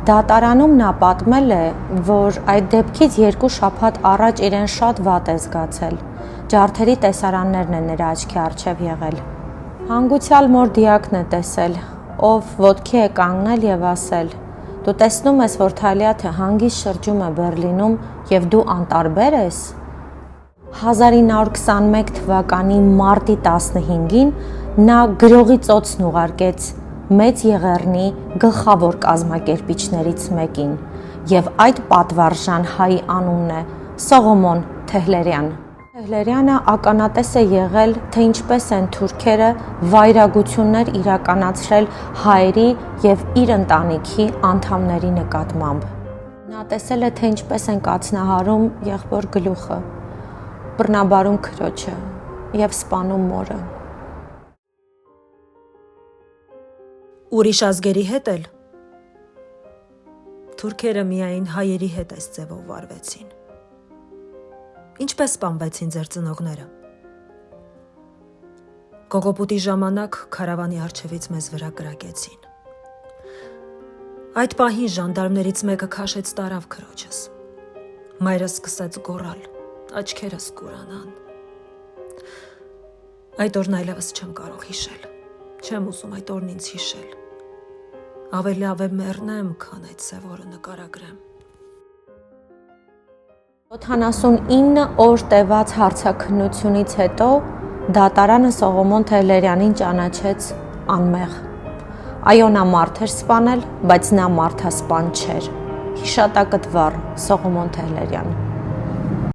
Դատարանում նա պատմել է, որ այդ դեպքից 2 շաբաթ առաջ իրեն շատ վատ է զգացել, ջարդերի տեսարաններն է նրա աչքի առջև եղել։ Հանգուցյալ մոր դիակն է տեսել, ով ոտքի է կանգնել և ասել. «Դու տեսնում ես, որ Թալիաթը հանգիստ շրջում է Բեռլինում և դու անտարբեր ես»։ 1921 թվականի մարտի 15-ին նա գրողի ծոցն ուղարկեց Մեծ Եղեռնի գլխավոր կազմակերպիչներից մեկին, և այդ պատվարժան հայի անունն է Սողոմոն Թեհլերյան։ Թեհլերյանը ականատես է եղել, թե ինչպես են թուրքերը վայրագություններ իրականացրել հայերի և իր ընտանիքի անդամների նկատմամբ։ Նա տեսել է, թե ինչպես են կաթնահարում եղբոր գլուխը, բռնաբարում քրոջը և սպանում մորը։ Ուրիշ ազգերի հետ էլ թուրքերը միայն հայերի հետ այս ձևով վարվեցին։ Ինչպես սպանվեցին ձեր ծնողները։ Կողոպուտի ժամանակ քարավանի առջևից մեզ վրա կրակեցին։ Այդ պահին ժանդարմներից մեկը քաշեց տարավ քրոջս։ Մայրս սկսեց գոռալ, աչքերս կուրանան։ Այդ օրն այլևս չեմ կարող հիշել, չեմ ուզում այդ օրն ինձ հիշել։ Ավելի լավ է մեռնեմ, քան այդ սև օրը նկարագրեմ։ 79 օր տևած հարցաքննությունից հետո դատարանը Սողոմոն Թեհլերյանին ճանաչեց անմեղ։ Այո, նա մարդ էր սպանել, բայց նա մարդասպան չէր։ Հիշատակըտ վառ Սողոմոն Թեհլերյան։